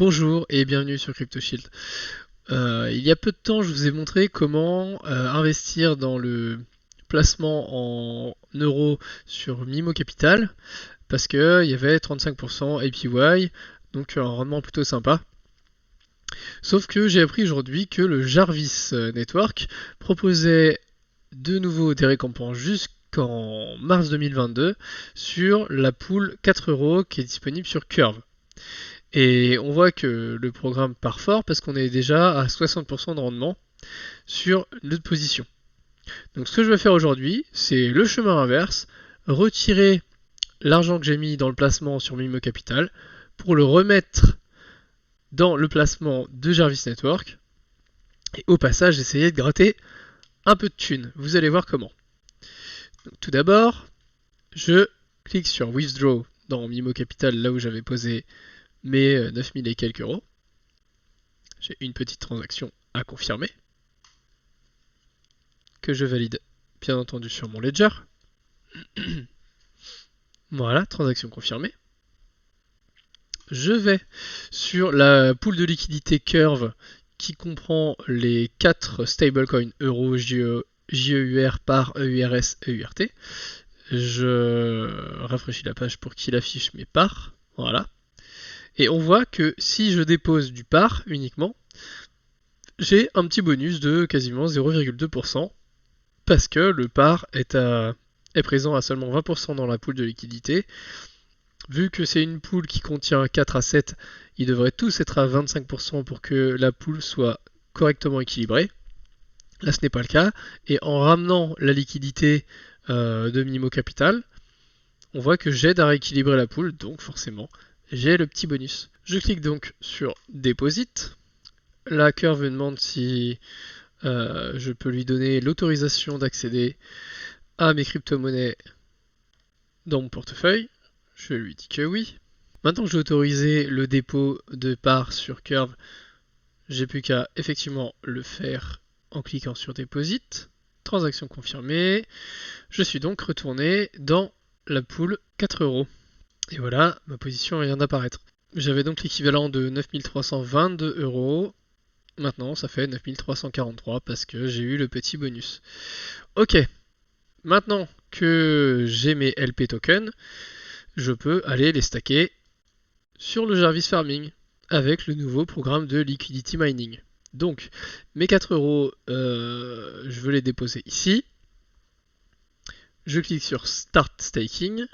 Bonjour et bienvenue sur CryptoShield. Il y a peu de temps, je vous ai montré comment investir dans le placement en euros sur Mimo Capital parce qu'il y avait 35% APY, donc un rendement plutôt sympa. Sauf que j'ai appris aujourd'hui que le Jarvis Network proposait de nouveau des récompenses jusqu'en mars 2022 sur la pool 4 euros qui est disponible sur Curve. Et on voit que le programme part fort parce qu'on est déjà à 60% de rendement sur notre position. Donc ce que je vais faire aujourd'hui, c'est le chemin inverse, retirer l'argent que j'ai mis dans le placement sur Mimo Capital pour le remettre dans le placement de Jarvis Network et au passage essayer de gratter un peu de thunes. Vous allez voir comment. Donc, tout d'abord, je clique sur Withdraw dans Mimo Capital là où j'avais posé mes 9000 et quelques euros. J'ai une petite transaction à confirmer que je valide bien entendu sur mon ledger. Voilà, transaction confirmée. Je vais sur la pool de liquidité Curve qui comprend les 4 stablecoins euro, JEUR, PAR, EURS, EURT. Je rafraîchis la page pour qu'il affiche mes parts. Voilà. Et on voit que si je dépose du PAR uniquement, j'ai un petit bonus de quasiment 0,2% parce que le PAR est présent à seulement 20% dans la pool de liquidité. Vu que c'est une pool qui contient 4 à 7, ils devraient tous être à 25% pour que la pool soit correctement équilibrée. Là, ce n'est pas le cas. Et en ramenant la liquidité de Mimo Capital, on voit que j'aide à rééquilibrer la pool, donc forcément, j'ai le petit bonus. Je clique donc sur Deposit. La curve me demande si je peux lui donner l'autorisation d'accéder à mes crypto-monnaies dans mon portefeuille. Je lui dis que oui. Maintenant que j'ai autorisé le dépôt de parts sur Curve, j'ai plus qu'à effectivement le faire en cliquant sur Deposit. Transaction confirmée. Je suis donc retourné dans la pool 4 euros. Et voilà, ma position vient d'apparaître. J'avais donc l'équivalent de 9322 euros. Maintenant, ça fait 9343 parce que j'ai eu le petit bonus. Ok, maintenant que j'ai mes LP tokens, je peux aller les stacker sur le Jarvis Farming avec le nouveau programme de liquidity mining. Donc, mes 4 euros, je veux les déposer ici. Je clique sur Start Staking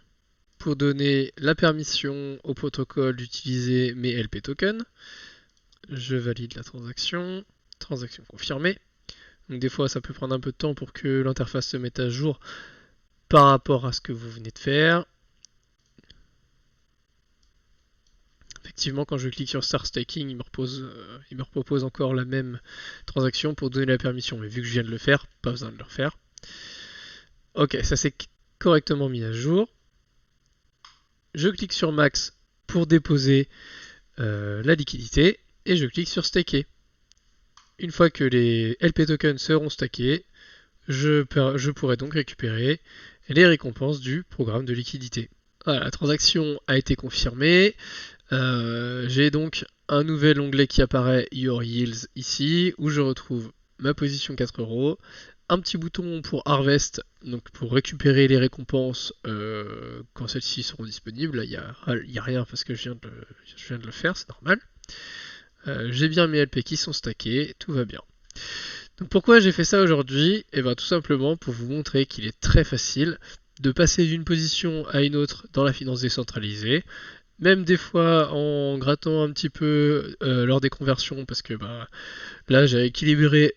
pour donner la permission au protocole d'utiliser mes LP tokens. Je valide la transaction. Transaction confirmée. Donc des fois, ça peut prendre un peu de temps pour que l'interface se mette à jour par rapport à ce que vous venez de faire. Effectivement, quand je clique sur Start Staking, il me propose encore la même transaction pour donner la permission. Mais vu que je viens de le faire, pas besoin de le refaire. Ok, ça s'est correctement mis à jour. Je clique sur Max pour déposer la liquidité et je clique sur Staker. Une fois que les LP tokens seront stackés, je pourrai donc récupérer les récompenses du programme de liquidité. Voilà, la transaction a été confirmée. J'ai donc un nouvel onglet qui apparaît Your Yields ici, où je retrouve ma position 4 euros, un petit bouton pour Harvest, donc pour récupérer les récompenses quand celles-ci seront disponibles. Là, il n'y a rien parce que je viens de le faire, c'est normal. J'ai bien mes LP qui sont stackés, tout va bien. Donc pourquoi j'ai fait ça aujourd'hui? Et bien tout simplement pour vous montrer qu'il est très facile de passer d'une position à une autre dans la finance décentralisée, même des fois en grattant un petit peu lors des conversions, parce que là j'ai équilibré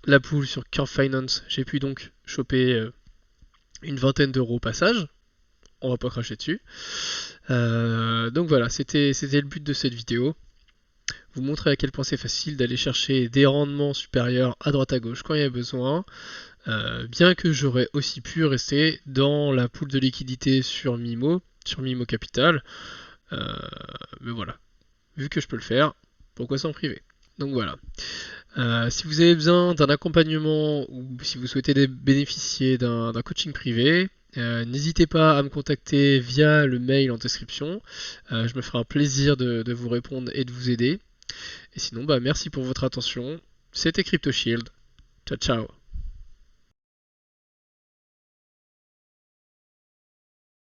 la pool sur Curve Finance, j'ai pu donc choper une vingtaine d'euros au passage, on va pas cracher dessus. Donc voilà, c'était le but de cette vidéo. Vous montrer à quel point c'est facile d'aller chercher des rendements supérieurs à droite à gauche quand il y a besoin, bien que j'aurais aussi pu rester dans la pool de liquidité sur Mimo Capital, mais voilà, vu que je peux le faire, pourquoi s'en priver? Donc voilà. Si vous avez besoin d'un accompagnement ou si vous souhaitez bénéficier d'un coaching privé, N'hésitez pas à me contacter via le mail en description. Je me ferai un plaisir de vous répondre et de vous aider. Et sinon, merci pour votre attention. C'était CryptoShield. Ciao ciao.